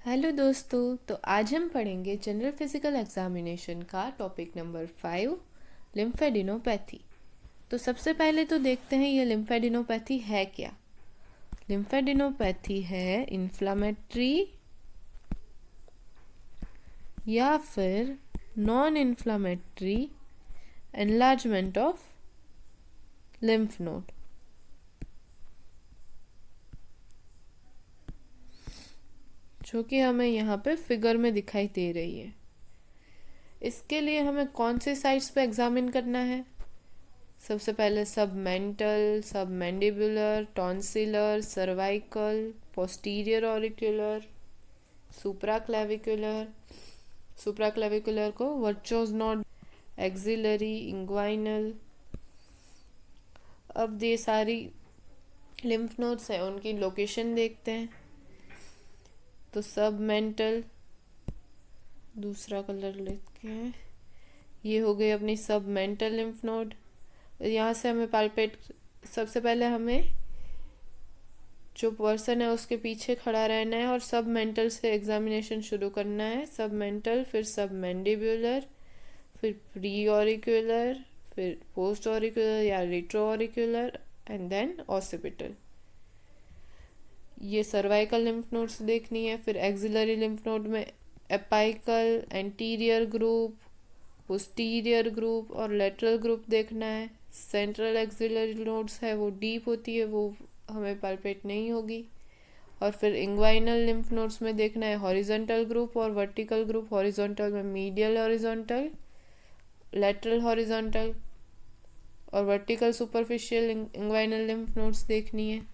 Hello दोस्तों। तो आज हम पढ़ेंगे जनरल फिजिकल एग्जामिनेशन का टॉपिक नंबर 5, लिम्फेडिनोपैथी। तो सबसे पहले तो देखते हैं ये लिम्फेडिनोपैथी है क्या। लिम्फेडिनोपैथी है इन्फ्लामेटरी या फिर non inflammatory enlargement of lymph node, जो कि हमें यहाँ पे फिगर में दिखाई दे रही है। इसके लिए हमें कौन से साइट्स पे एग्जामिन करना है? सबसे पहले submental, submandibular, tonsillar, cervical, posterior auricular, supraclavicular. Supraclavicular को वर्चोज नोड, एक्सिलरी, इंग्वाइनल। अब ये सारी लिम्फ नोड्स हैं, उनकी लोकेशन देखते हैं। तो सब मेंटल, दूसरा कलर लेते हैं, ये हो गई अपनी सब मेंटल लिम्फ नोड। यहाँ से हमें पाल्पेट, सबसे पहले हमें जो पर्सन है उसके पीछे खड़ा रहना है और सब मेंटल से एग्जामिनेशन शुरू करना है। सब मेंटल, फिर सब मैंडिबुलर, फिर प्री ऑरिक्युलर, फिर पोस्ट ऑरिक्युलर या रिट्रो ऑरिक्युलर एंड देन ऑसिपिटल। ये सर्वाइकल लिम्फ नोड्स देखनी है। फिर एक्सिलरी लिम्फ नोड में apical, anterior group, posterior group और लेटरल ग्रुप देखना है। सेंट्रल एक्सिलरी नोड्स है वो डीप होती है, वो हमें पाल्पेट नहीं होगी। और फिर इंग्वाइनल लिम्फ नोड्स में देखना है हॉरिजॉन्टल ग्रुप और वर्टिकल ग्रुप। हॉरिजॉन्टल में मीडियल हॉरिजॉन्टल, लेटरल हॉरिजॉन्टल और vertical superficial inguinal lymph nodes देखनी है।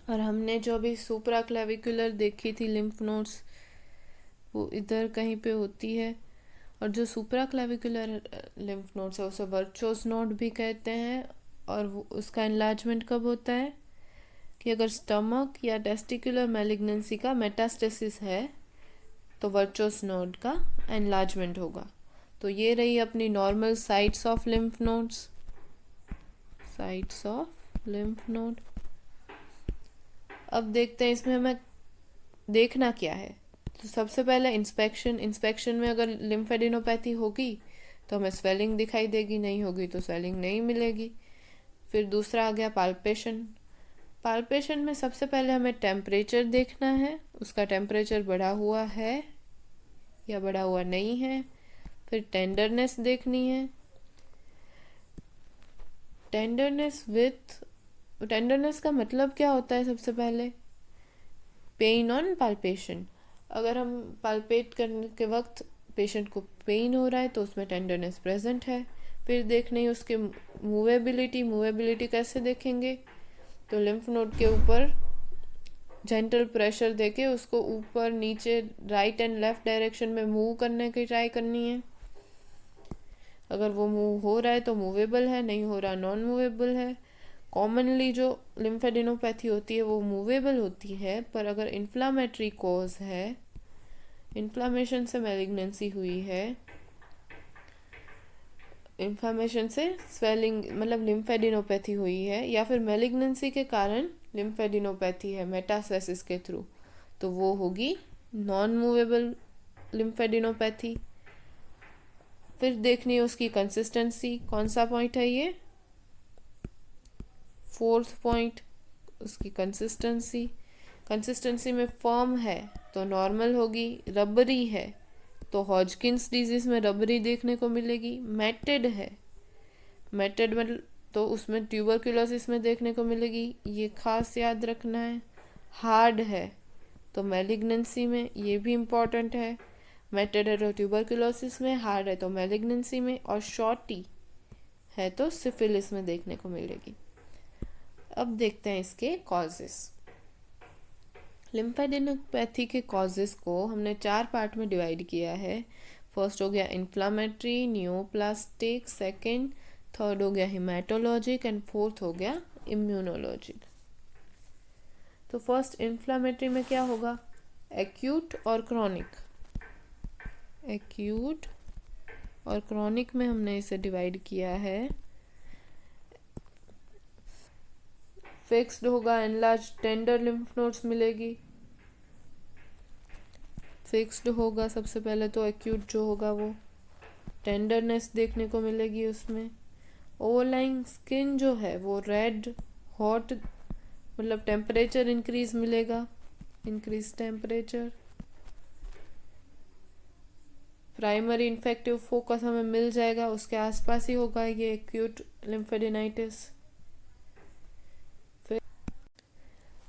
और हमने जो अभी सुप्रा क्लेविकुलर देखी थी लिम्फ नोड्स, वो इधर कहीं पे होती है। और जो सुप्रा क्लेविकुलर लिम्फ नोड्स है उसे वर्चोस नोड भी कहते हैं। और वो उसका एनलार्जमेंट कब होता है कि अगर स्टमक या टेस्टिकुलर मैलिग्नेंसी का मेटास्टेसिस है तो वर्चोस नोड का एनलार्जमेंट होगा। तो ये रही अपनी normal sites of lymph nodes. Sites of lymph node. अब देखते हैं इसमें हमें देखना क्या है। तो सबसे पहले इंस्पेक्शन में अगर लिम्फेडिनोपैथी होगी तो हमें स्वेलिंग दिखाई देगी, नहीं होगी तो स्वेलिंग नहीं मिलेगी। फिर दूसरा आ गया पाल्पेशन। पाल्पेशन में सबसे पहले हमें टेम्परेचर देखना है, उसका टेम्परेचर बढ़ा हुआ है या बढ़ा हुआ नहीं है। फिर टेंडरनेस देखनी है। टेंडरनेस का मतलब क्या होता है? सबसे पहले पेन ऑन पाल्पेशन। अगर हम पाल्पेट करने के वक्त पेशेंट को पेन हो रहा है तो उसमें टेंडरनेस प्रेजेंट है। फिर देखनी है उसके मूवेबिलिटी कैसे देखेंगे? तो लिम्फ नोड के ऊपर जेंटल प्रेशर देके उसको ऊपर नीचे राइट एंड लेफ्ट डायरेक्शन में मूव करने की ट्राई करनी है। अगर वो मूव हो रहा है तो मूवेबल है, नहीं हो रहा नॉन मूवेबल है। कॉमनली जो लिम्फेडिनोपैथी होती है वो मूवेबल होती है, पर अगर इन्फ्लामेटरी कॉज है, इन्फ्लामेशन से मैलिग्नेंसी हुई है, इन्फ्लामेशन से स्वेलिंग मतलब लिम्फेडिनोपैथी हुई है, या फिर मैलिग्नेंसी के कारण लिम्फेडिनोपैथी है मेटास्टेसिस के थ्रू, तो वो होगी नॉन मूवेबल लिम्फेडिनोपैथी। फिर देखनी है उसकी कंसिस्टेंसी। कौन सा पॉइंट है ये? फोर्थ पॉइंट, उसकी कंसिस्टेंसी में फर्म है तो नॉर्मल होगी, रबरी है तो हॉजकिंस डिजीज में रबरी देखने को मिलेगी। मैटेड है, मैटेड मतलब तो उसमें ट्यूबरक्यूलोसिस में देखने को मिलेगी, ये खास याद रखना है। हार्ड है तो मैलिग्नेंसी में, ये भी इम्पॉर्टेंट है। मैटेड है तो ट्यूबरक्यूलोसिस में, हार्ड है तो मैलिग्नेंसी में, और शॉर्टी है तो सिफिलिस में देखने को मिलेगी। अब देखते हैं इसके कॉजेस। लिम्फेडिनोपैथी के कॉजेस को हमने 4 पार्ट में डिवाइड किया है। फर्स्ट हो गया इन्फ्लामेटरी, न्यूप्लास्टिक, सेकंड, थर्ड हो गया हिमेटोलॉजिक एंड फोर्थ हो गया इम्यूनोलॉजिक। तो फर्स्ट इन्फ्लामेटरी में क्या होगा? एक्यूट और क्रॉनिक। एक्यूट और क्रॉनिक में हमने इसे डिवाइड किया है। फिक्स्ड होगा, एनलार्ज टेंडर लिम्फ नोड्स मिलेगी। फिक्स्ड होगा सबसे पहले तो, एक्यूट जो होगा वो टेंडरनेस देखने को मिलेगी उसमें। ओवरलाइंग स्किन जो है वो रेड हॉट, मतलब टेम्परेचर इंक्रीज मिलेगा, increase temperature. Primary infective focus हमें मिल जाएगा, उसके आसपास ही होगा ये एक्यूट लिम्फेडेनाइटिस। फिर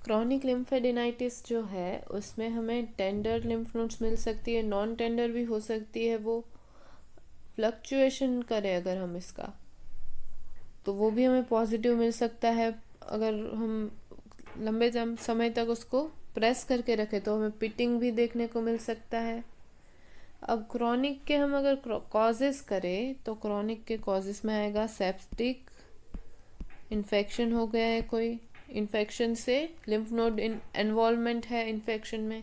क्रॉनिक लिम्फेडेनाइटिस जो है उसमें हमें टेंडर लिम्फ नोड्स मिल सकती है, नॉन टेंडर भी हो सकती है, वो फ्लक्चुएशन करें अगर हम इसका तो वो भी हमें पॉजिटिव मिल सकता है। अगर हम लंबे समय तक उसको प्रेस करके रखें तो हमें पिटिंग भी देखने को मिल सकता है। अब क्रॉनिक के हम अगर कॉजेस करें तो क्रॉनिक के कॉजेस में आएगा सेप्टिक इन्फेक्शन हो गया है, कोई इन्फेक्शन से लिम्फ नोड इन्वॉल्वमेंट है इन्फेक्शन में,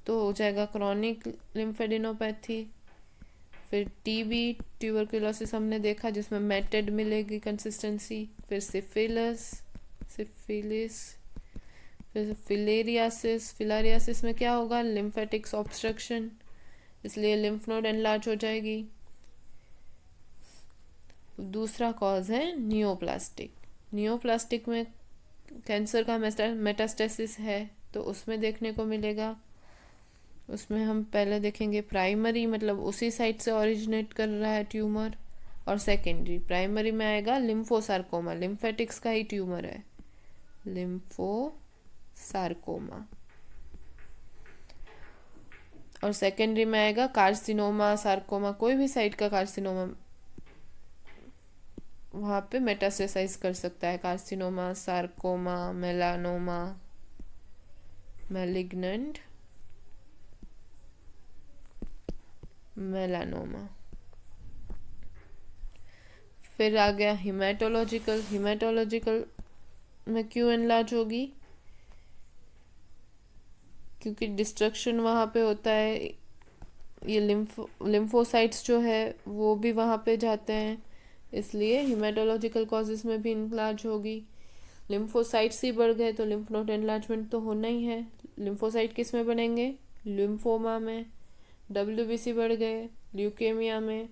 तो हो जाएगा क्रॉनिक लिम्फेडिनोपैथी। फिर टीबी ट्यूबरकुलोसिस हमने देखा जिसमें मेटेड मिलेगी कंसिस्टेंसी। फिर सिफिलिस, फिर फिलारियासिस में क्या होगा, लिम्फेटिक्स ऑब्स्ट्रक्शन, इसलिए लिम्फ नोड एनलार्ज हो जाएगी। दूसरा कॉज है नियोप्लास्टिक में कैंसर का मेटास्टेसिस है तो उसमें देखने को मिलेगा। उसमें हम पहले देखेंगे प्राइमरी, मतलब उसी साइट से ओरिजिनेट कर रहा है ट्यूमर, और सेकेंडरी। प्राइमरी में आएगा लिम्फोसार्कोमा, लिम्फेटिक्स का ही ट्यूमर है, लिम्फोसार्कोमा। और सेकेंडरी में आएगा कार्सिनोमा, सार्कोमा, कोई भी साइट का कार्सिनोमा वहाँ पे मेटास्टेसाइज कर सकता है, carcinoma, sarcoma, melanoma, malignant melanoma. फिर आ गया हिमेटोलॉजिकल में क्यों एनलार्ज होगी, क्योंकि डिस्ट्रक्शन वहाँ पे होता है, ये लिम्फोसाइट्स जो है वो भी वहाँ पे जाते हैं, इसलिए हिमेटोलॉजिकल कॉजेस में भी एनलार्ज होगी। लिम्फोसाइट्स ही बढ़ गए तो लिम्फ नोड एनलार्जमेंट तो होना ही है। लिम्फोसाइट किस में बढ़ेंगे, लिम्फोमा में। WBC बढ़ गए ल्यूकेमिया में,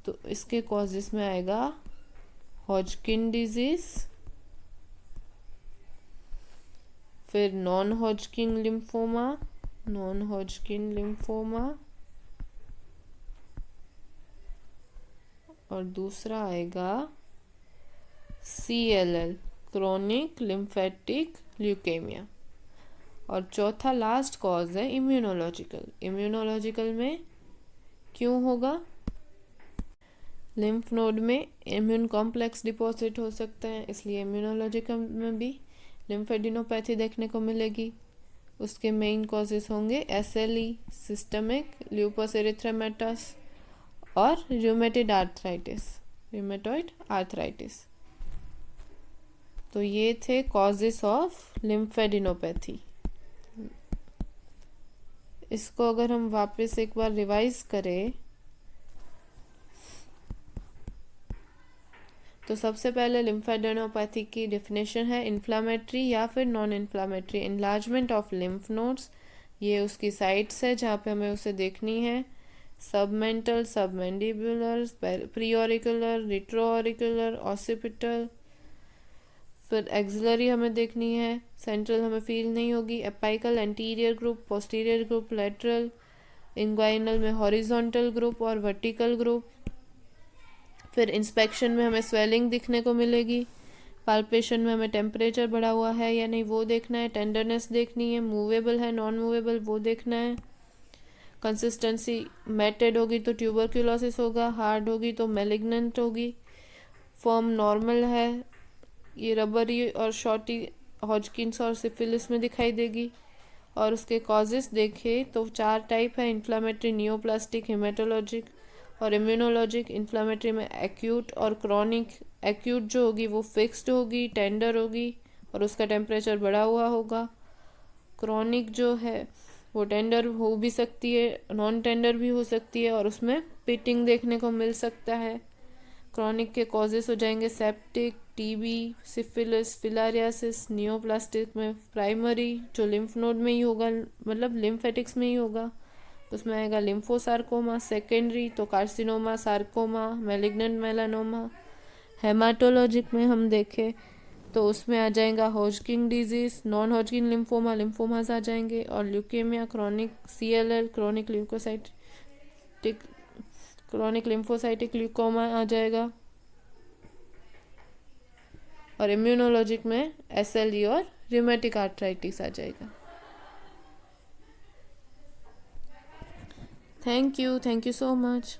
तो इसके कॉजेस में आएगा हॉजकिन डिजीज, फिर नॉन हॉजकिन लिम्फोमा, और दूसरा आएगा CLL, क्रोनिक लिम्फेटिक ल्यूकेमिया। और चौथा लास्ट कॉज है इम्यूनोलॉजिकल में क्यों होगा, लिम्फ नोड में इम्यून कॉम्प्लेक्स डिपॉजिट हो सकते हैं, इसलिए इम्यूनोलॉजिकल में भी लिम्फेडिनोपैथी देखने को मिलेगी। उसके मेन कॉजेस होंगे SLE, सिस्टमिक ल्यूपस एरिथ्रेमेटस, और रूमेटॉइड आर्थराइटिस। तो ये थे कॉजेस ऑफ लिम्फेडिनोपैथी। इसको अगर हम वापस एक बार रिवाइज करें तो सबसे पहले लिम्फेडेनोपैथी की डेफिनेशन है इन्फ्लामेटरी या फिर non inflammatory enlargement of lymph nodes. ये उसकी साइट्स है जहाँ पे हमें उसे देखनी है, सबमेंटल, सबमेंडिबुलर, प्रीऑरिकुलर, रिट्रोऑरिकुलर, ऑसिपिटल। फिर एक्सिलरी हमें देखनी है, सेंट्रल हमें फील नहीं होगी, apical anterior group, posterior group, lateral, inguinal में हॉरिजॉन्टल ग्रुप और वर्टिकल ग्रुप। फिर इंस्पेक्शन में हमें स्वेलिंग दिखने को मिलेगी, पाल्पेशन में हमें टेम्परेचर बढ़ा हुआ है या नहीं वो देखना है, टेंडरनेस देखनी है, मूवेबल है नॉन मूवेबल वो देखना है, कंसिस्टेंसी मेटेड होगी तो ट्यूबरक्यूलोसिस होगा, हार्ड होगी तो मैलिग्नेंट होगी, फॉर्म नॉर्मल है, ये रबरी और शॉर्टी हॉजकिंस और सिफिलिस में दिखाई देगी। और उसके कॉजेस देखें तो 4 टाइप है, इन्फ्लामेटरी, नियोप्लास्टिक, हेमेटोलॉजिक और इम्यूनोलॉजिक। इन्फ्लामेटरी में एक्यूट और क्रॉनिक। एक्यूट जो होगी वो फिक्स्ड होगी, टेंडर होगी और उसका टेम्परेचर बढ़ा हुआ होगा। क्रॉनिक जो है वो टेंडर हो भी सकती है, नॉन टेंडर भी हो सकती है और उसमें पिटिंग देखने को मिल सकता है। क्रॉनिक के कॉजेस हो जाएंगे septic, TB, syphilis, filariasis, neoplastic में प्राइमरी जो लिम्फ नोड में ही होगा, मतलब लिम्फेटिक्स में ही होगा, तो उसमें आएगा लिम्फोसार्कोमा। सेकेंडरी तो carcinoma, sarcoma, malignant melanoma. Haematologic में हम देखें तो उसमें आ जाएगा Hodgkin disease, non Hodgkin lymphoma, lymphomas आ जाएंगे, और leukaemia, chronic CLL, chronic lymphocytic leukaemia आ जाएगा। और इम्यूनोलॉजिक में SLE और रिमेटिक आर्थराइटिस आ जाएगा। Thank you so much.